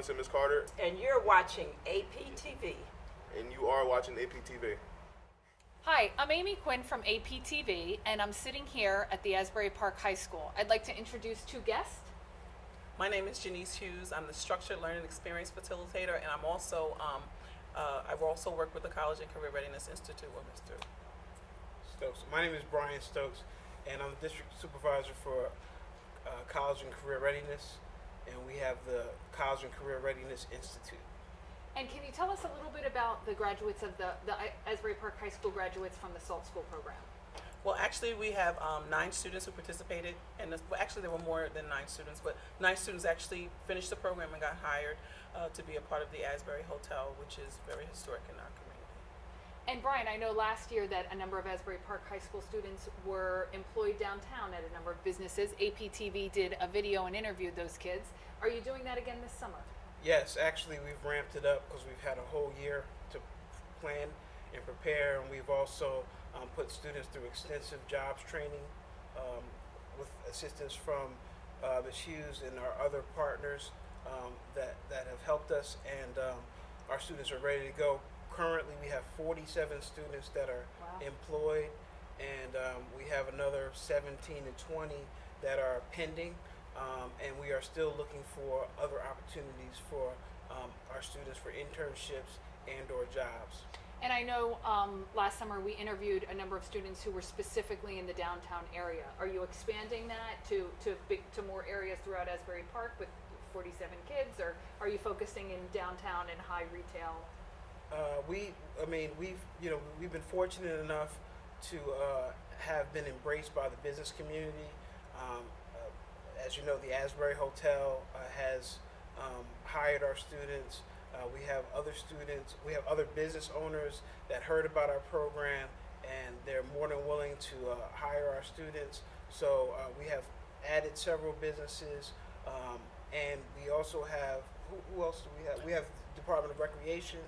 Sim is Carter, And you're watching APTV. and you are watching APTV. Hi, I'm Amy Quinn from APTV, and I'm sitting here at the Asbury Park High School. I'd like to introduce two guests. My name is Janice Hughes. I'm the Structured Learning Experience Facilitator, and I've also worked with the College and Career Readiness Institute with Mr. Stokes. My name is Brian Stokes, and I'm the district supervisor for College and Career Readiness, and we have the College and Career Readiness Institute. And can you tell us a little bit about the graduates of the Asbury Park High School graduates from the S.A.L.T school program? Well, actually, we have 9 students who participated, and actually there were more than 9 students, but 9 students actually finished the program and got hired to be a part of the Asbury Hotel, which is very historic in our community. And Brian, I know last year that a number of Asbury Park High School students were employed downtown at a number of businesses. APTV did a video and interviewed those kids. Are you doing that again this summer? Yes, actually, we've ramped it up because we've had a whole year to plan and prepare, and we've also put students through extensive jobs training with assistance from Ms. Hughes and our other partners that have helped us, and our students are ready to go. Currently, we have 47 students that are employed, and we have another 17 to 20 that are pending. And we are still looking for other opportunities for our students for internships and or jobs. And I know last summer we interviewed a number of students who were specifically in the downtown area. Are you expanding that to more areas throughout Asbury Park with 47 kids, or are you focusing in downtown and high retail? We've been fortunate enough to have been embraced by the business community. As you know, the Asbury Hotel has hired our students. We have other business owners that heard about our program, and they're more than willing to hire our students. So we have added several businesses, and we also have, who else do we have? We have Department of Recreation,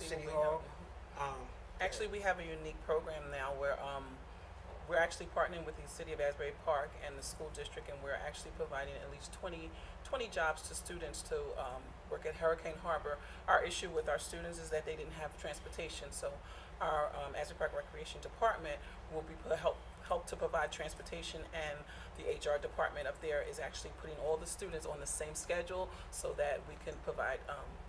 City Hall. Actually, we have a unique program now where we're actually partnering with the City of Asbury Park and the school district, and we're actually providing at least 20 jobs to students to work at Hurricane Harbor. Our issue with our students is that they didn't have transportation, so our Asbury Park Recreation Department will be help to provide transportation, and the HR department up there is actually putting all the students on the same schedule so that we can provide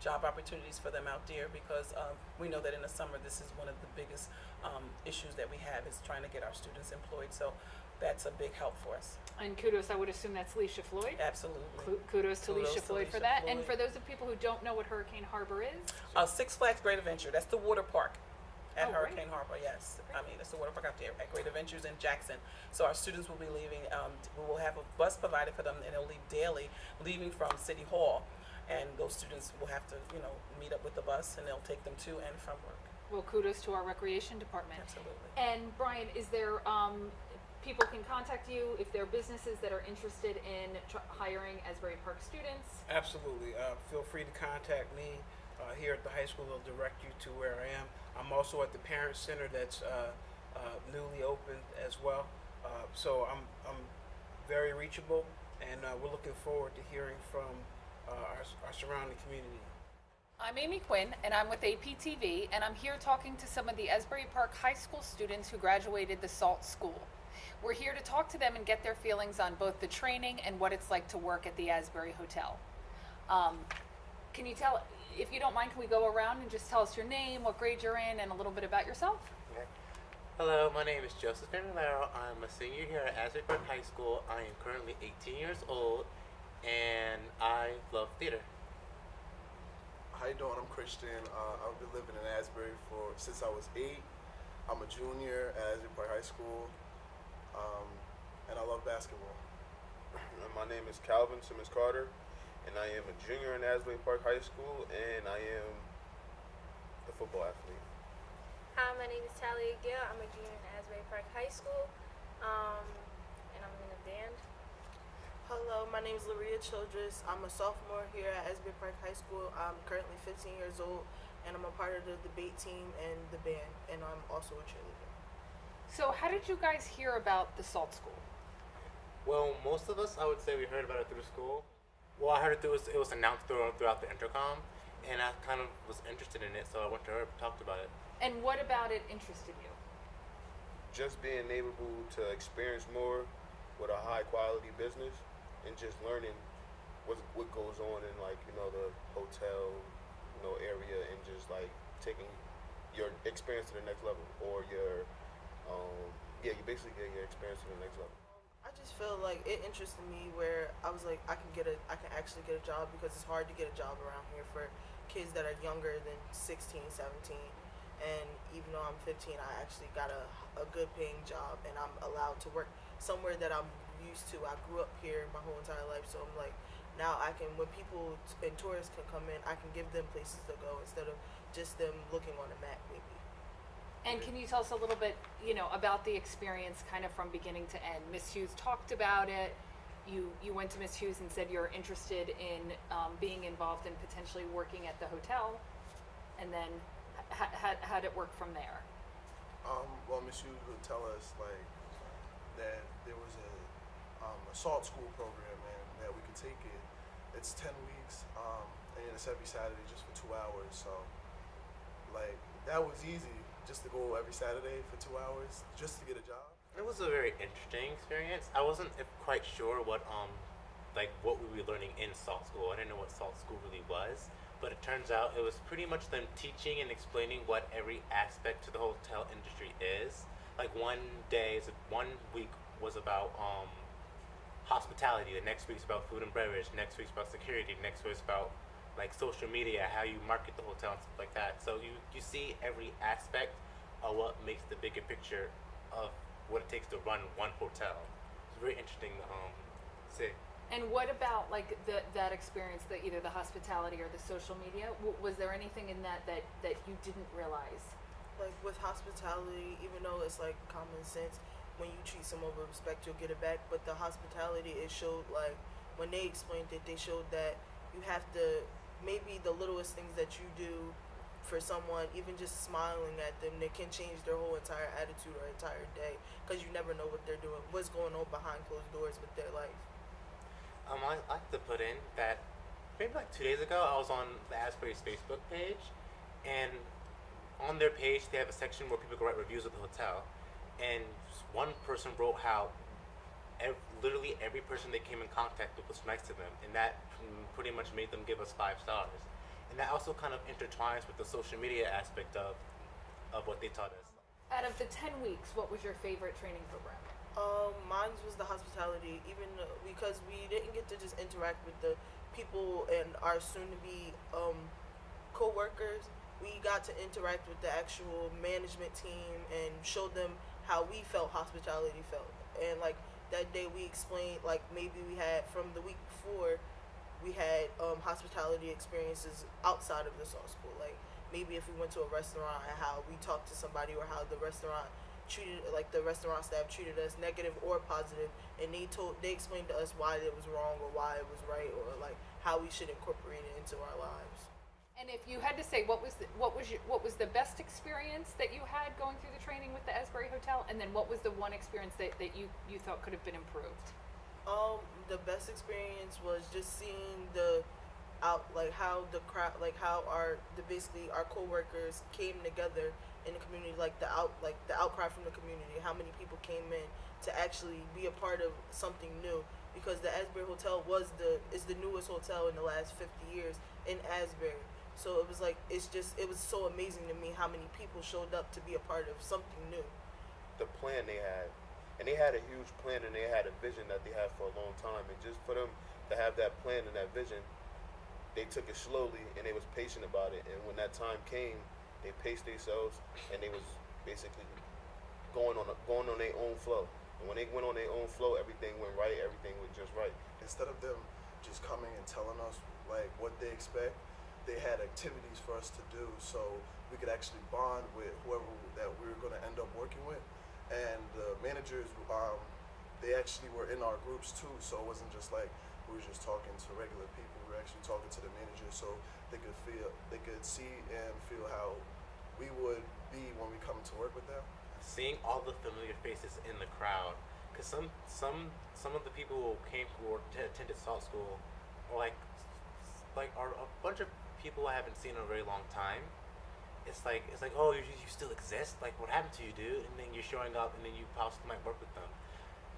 job opportunities for them out there, because we know that in the summer this is one of the biggest issues that we have, is trying to get our students employed. So that's a big help for us. And kudos, I would assume that's Leisha Floyd. Absolutely. Kudos to Leisha Floyd for Leisha that. Floyd. And for those of people who don't know what Hurricane Harbor is, Six Flags Great Adventure, that's the water park at Oh, Hurricane great. Harbor, yes. I mean, it's the water park out there at Great Adventures in Jackson. So our students will be leaving, we will have a bus provided for them, and they'll leave daily, leaving from City Hall. And those students will have to, meet up with the bus, and they'll take them to and from work. well, kudos to our recreation department. Absolutely. And Brian, is there, people can contact you if there are businesses that are interested in hiring Asbury Park students? Absolutely. Feel free to contact me here at the high school. They'll direct you to where I am. I'm also at the Parent Center that's newly opened as well. So I'm very reachable, and we're looking forward to hearing from our surrounding community. I'm Amy Quinn, and I'm with APTV, and I'm here talking to some of the Asbury Park High School students who graduated the S.A.L.T school. We're here to talk to them and get their feelings on both the training and what it's like to work at the Asbury Hotel. Can you tell, if you don't mind, can we go around and just tell us your name, what grade you're in, and a little bit about yourself? Okay. Hello, my name is Joseph Fernandero. I'm a senior here at Asbury Park High School. I am currently 18 years old, and I love theater. How you doing? I'm Christian. I've been living in Asbury since I was 8. I'm a junior at Asbury Park High School, and I love basketball. My name is Calvin Simmons Carter, and I am a junior in Asbury Park High School, and I am a football athlete. Hi, my name is Talia Gill. I'm a junior in Asbury Park High School, and I'm in a band. Hello, my name is Laria Childress. I'm a sophomore here at Asbury Park High School. I'm currently 15 years old, and I'm a part of the debate team and the band, and I'm also a cheerleader. So how did you guys hear about the S.A.L.T school? Well, most of us, I would say we heard about it through school. Well, I heard it was announced throughout the intercom, and I kind of was interested in it, so I went to her and talked about it. And what about it interested you? Just being able to experience more with a high quality business and just learning what goes on in like the hotel area and just like taking your experience to the next level or your yeah, you basically get your experience to the next level. I just feel like it interested me where I was like, I can actually get a job because it's hard to get a job around here for kids that are younger than 16, 17. And even though I'm 15, I actually got a good paying job and I'm allowed to work somewhere that I'm used to. I grew up here my whole entire life, so I'm like, now I can, when people and tourists can come in, I can give them places to go instead of just them looking on a map maybe. And can you tell us a little bit, about the experience kind of from beginning to end? Miss Hughes talked about it. You went to Miss Hughes and said you're interested in being involved in potentially working at the hotel. And then how'd it work from there? Well, Miss Hughes would tell us like that there was a S.A.L.T school program and that we could take it. It's 10 weeks and it's every Saturday just for 2 hours. So like that was easy just to go every Saturday for 2 hours just to get a job. It was a very interesting experience. I wasn't quite sure what what we were learning in S.A.L.T school. I didn't know what S.A.L.T school really was, but it turns out it was pretty much them teaching and explaining what every aspect to the hotel industry is. Like one week was about hospitality, the next week's about food and beverage, next week's about security, next week's about like social media, how you market the hotel and stuff like that. So you see every aspect of what makes the bigger picture of what it takes to run one hotel. It's very interesting to see. And what about like that experience, either the hospitality or the social media? Was there anything in that you didn't realize? Like with hospitality, even though it's like common sense, when you treat someone with respect, you'll get it back. But the hospitality, it showed like when they explained it, they showed that you have to maybe the littlest things that you do for someone, even just smiling at them, they can change their whole entire attitude or entire day because you never know what they're doing, what's going on behind closed doors with their life. I like to put in that maybe like 2 days ago, I was on the Asbury's Facebook page, and on their page they have a section where people can write reviews of the hotel, and one person wrote how literally every person they came in contact with was nice to them, and that pretty much made them give us 5 stars. And that also kind of intertwines with the social media aspect of what they taught us. Out of the 10 weeks, what was your favorite training program? Mine was the hospitality, even because we didn't get to just interact with the people and our soon-to-be co-workers. We got to interact with the actual management team and show them how we felt hospitality felt. And like that day we explained, like maybe we had from the week before, we had hospitality experiences outside of the S.A.L.T school. Like maybe if we went to a restaurant and how we talked to somebody or how the restaurant treated, like the restaurant staff treated us, negative or positive, and they explained to us why it was wrong or why it was right, or like how we should incorporate it into our lives. And if you had to say what was the best experience that you had going through the training with the Asbury Hotel, and then what was the one experience that you thought could have been improved? The best experience was just seeing how the crowd, like how basically our coworkers came together in the community, like the outcry from the community, how many people came in to actually be a part of something new, because the Asbury Hotel is the newest hotel in the last 50 years in Asbury. So it was like it was so amazing to me how many people showed up to be a part of something new. The plan they had, and they had a huge plan, and they had a vision that they had for a long time, and just for them to have that plan and that vision, they took it slowly and they was patient about it, and when that time came, they paced themselves and they was basically going on their own flow. And when they went on their own flow, everything went right, everything was just right. Instead of them just coming and telling us like what they expect, they had activities for us to do so we could actually bond with whoever that we were going to end up working with. And the managers, they actually were in our groups too, so it wasn't just like we were just talking to regular people. We were actually talking to the managers so they could see and feel how we would be when we come to work with them. Seeing all the familiar faces in the crowd, because some of the people who attended S.A.L.T school or like are a bunch of people I haven't seen in a very long time. It's like oh you still exist, like what happened to you, dude? And then you're showing up and then you possibly might work with them.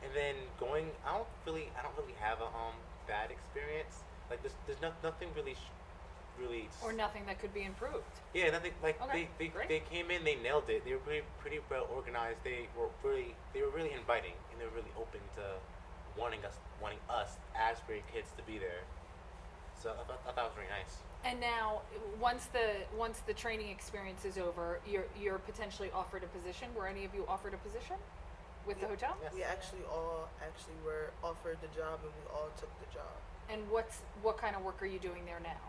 And then going, I don't really have a bad experience. Like nothing really really Or nothing that could be improved. yeah, nothing like Okay, great. they came in, they nailed it. They were pretty well organized. They were really inviting, and they were really open to wanting us Asbury kids to be there. So I thought that was really nice. And now, once the training experience is over, you're potentially offered a position. Were any of you offered a position with the hotel? Yes. We all were offered the job, and we all took the job. And what kind of work are you doing there now?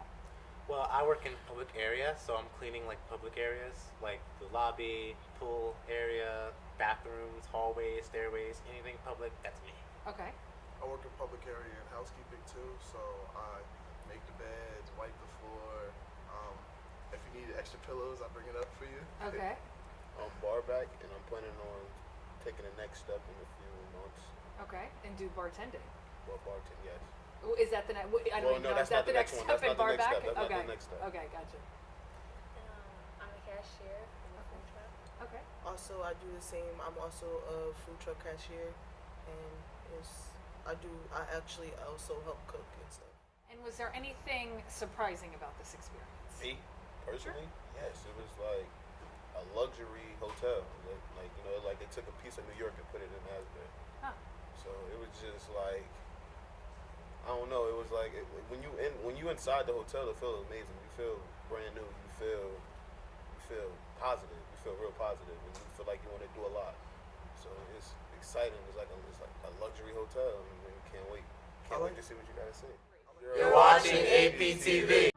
Well, I work in public area, so I'm cleaning like public areas, like the lobby, pool area, bathrooms, hallways, stairways, anything public. That's me. Okay. I work in public area and housekeeping too, so I make the beds, wipe the floor. If you need extra pillows, I bring it up for you. Okay. I'm bar back, and I'm planning on taking the next step in a few months. Okay. And do bartending. Well, bartending, yes. Is that the next? I don't Well, even no, know. that's Is that not the the next next one. step That's in not the bar next back? step. That's not Okay. the next step. Okay, gotcha. I'm a cashier in a food truck. Okay. Also, I do the same. I'm also a food truck cashier, and I actually also help cook and stuff. And was there anything surprising about this experience? Me, personally, yes. It was like a luxury hotel. Like you know, like they took a piece of New York and put it in Asbury. Huh. So it was just like, I don't know. It was like when you inside the hotel, it feels amazing. You feel brand new. You feel positive. You feel real positive, and you feel like you want to do a lot. So it's exciting. It's like a luxury hotel. I mean, can't wait. Can't wait to see what you guys say. You're watching APTV.